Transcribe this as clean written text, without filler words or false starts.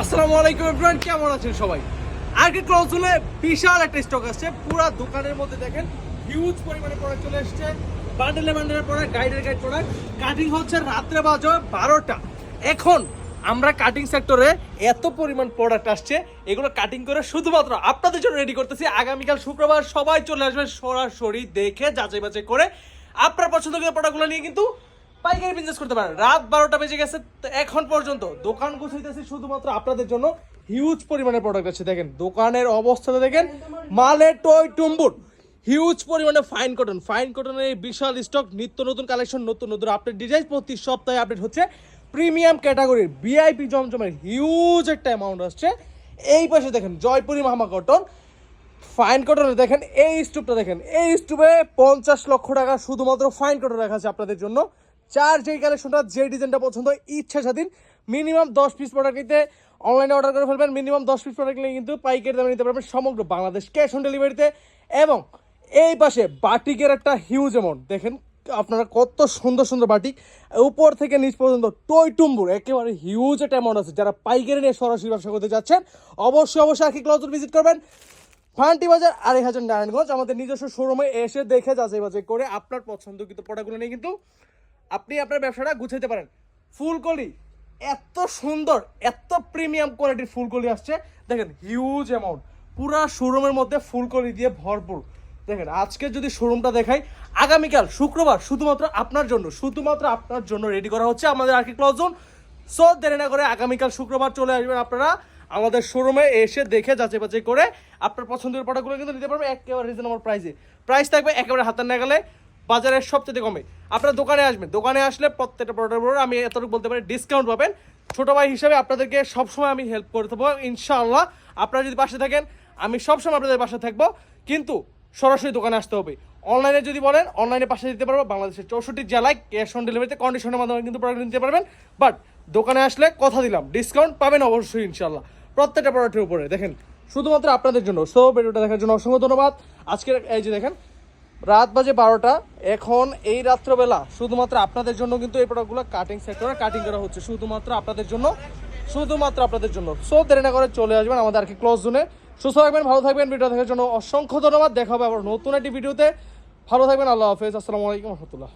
আসসালামু আলাইকুম এভরিওয়ান, কেমন আছেন সবাই? আজকে ক্লোজলে বিশাল একটা স্টক আসছে। পুরো দোকানের মধ্যে দেখেন হিউজ পরিমাণে প্রোডাক্ট চলে আসছে। বান্ডেলে বান্ডেলের প্রোডাক্ট, গাইডের গাইড প্রোডাক্ট। কাটিং হচ্ছে রাত্রে বাজে 12টা। এখন আমরা কাটিং সেক্টরে এত পরিমাণ প্রোডাক্ট আসছে, এগুলো কাটিং করে শুধুমাত্র আপনাদের জন্য রেডি করতেছি। আগামীকাল শুক্রবার সবাই চলে আসবে সরাসরি দেখে যাচাই বাছাই করে আপনার পছন্দের প্রোডাক্টগুলো নিয়ে কিন্তু পাইকারি বিজনেস করতে পারেন। রাত 12টা বেজে গেছে, এখন পর্যন্ত দোকান গুছাইতেছি শুধুমাত্র আপনাদের জন্য। হিউজ পরিমাণে প্রোডাক্ট আছে, দেখেন দোকানের অবস্থাটা দেখেন, মালে টই টুম্বুর। হিউজ পরিমাণে ফাইন কটনের এই বিশাল স্টক, নিত্য নতুন কালেকশন, নতুন নতুন আপডেট ডিজাইন প্রতি সপ্তাহে আপডেট হচ্ছে। প্রিমিয়াম ক্যাটাগরির ভিআইপি জমজমের হিউজ একটা অ্যামাউন্ট আসছে। এই পাশে দেখেন জয়পুরি মাহমা কটন, ফাইন কটনে দেখেন এই স্টুপটা, দেখেন এই স্টুপে 50 লক্ষ টাকা শুধুমাত্র ফাইন কটন রাখা আছে আপনাদের জন্য। চার যেই কালেকশনটা, যে ডিজাইনটা পছন্দ হয় ইচ্ছা স্বাধীন। মিনিমাম 10 পিস প্রোডাক্ট নিতে অনলাইনে অর্ডার করে ফেলবেন। মিনিমাম 10 পিস প্রোডাক্ট নিয়ে কিন্তু পাইকারি দামে নিতে পারবেন সমগ্র বাংলাদেশ, ক্যাশ অন ডেলিভারিতে। এবং এই পাশে বাটিকের একটা হিউজ অ্যামাউন্ট দেখেন, আপনারা কত সুন্দর সুন্দর বাটিক, উপর থেকে নিচ পর্যন্ত টই টুম্বুর একেবারে হিউজ একটা অ্যামাউন্ট আছে। যারা পাইকারি নিয়ে সরাসরি ব্যবসা করতে যাচ্ছেন অবশ্যই আখি ক্লথ ভিজিট করবেন। ফান্টি বাজার 2500 নারায়ণগঞ্জ, আমাদের নিজস্ব শোরুমে এসে দেখে যাচাই বাছাই করে আপনার পছন্দকৃত প্রোডাক্টগুলো নিয়ে কিন্তু আপনি আপনার ব্যবসাটা গুছাইতে পারেন। ফুলকলি এত সুন্দর, এত প্রিমিয়াম কোয়ালিটির ফুলকলি আসছে, দেখেন হিউজ অ্যামাউন্ট, পুরা শোরুমের মধ্যে ফুলকলি দিয়ে ভরপুর। দেখেন আজকে যদি শোরুমটা দেখাই, আগামীকাল শুক্রবার শুধুমাত্র আপনার জন্য রেডি করা হচ্ছে আমাদের আরকি ক্লথ জোন। সো দেরি না করে আগামীকাল শুক্রবার চলে আসবেন আপনারা আমাদের শোরুমে এসে দেখে যাচাই বাছাই করে আপনার পছন্দের প্রোডাক্টগুলো কিন্তু নিতে পারবেন একেবারে রিজনেবল প্রাইসে। প্রাইস থাকবে একেবারে হাতের নাগালে, বাজারের সবচেয়ে কমে। আপনার দোকানে আসবেন, দোকানে আসলে প্রত্যেকটা প্রোডাক্টের উপর আমি এতটুকু বলতে পারি ডিসকাউন্ট পাবেন। ছোটো ভাই হিসেবে আপনাদেরকে সবসময় আমি হেল্প করে দেবো ইনশাআল্লাহ। আপনারা যদি পাশে থাকেন আমি সবসময় আপনাদের পাশে থাকবো, কিন্তু সরাসরি দোকানে আসতে হবে। অনলাইনে যদি বলেন অনলাইনে পাশে দিতে পারবো, বাংলাদেশের 64 জেলায় ক্যাশ অন ডেলিভারিতে কন্ডিশনের মাধ্যমে কিন্তু প্রোডাক্ট নিতে পারবেন। বাট দোকানে আসলে কথা দিলাম ডিসকাউন্ট পাবেন অবশ্যই ইনশাআল্লাহ প্রত্যেকটা প্রোডাক্টের উপরে। দেখেন শুধুমাত্র আপনাদের জন্য। সো ভিডিওটা দেখার জন্য অসংখ্য ধন্যবাদ। আজকের এই যে দেখেন রাত বাজে 12টা, এখন এই রাত্রবেলা শুধুমাত্র আপনাদের জন্য কিন্তু এই প্রোডাক্টগুলো কাটিং সেক্টরে কাটিং করা হচ্ছে শুধুমাত্র আপনাদের জন্য। সো দেরি না করে চলে আসবেন আমাদের আরকি ক্লোজ জোনে। সুস্থ থাকবেন, ভালো থাকবেন। ভিডিও দেখার জন্য অসংখ্য ধন্যবাদ। দেখা হবে আবার নতুন একটি ভিডিওতে। ভালো থাকবেন, আল্লাহ হাফেজ, আসসালামু আলাইকুম রহমতুল্লাহ।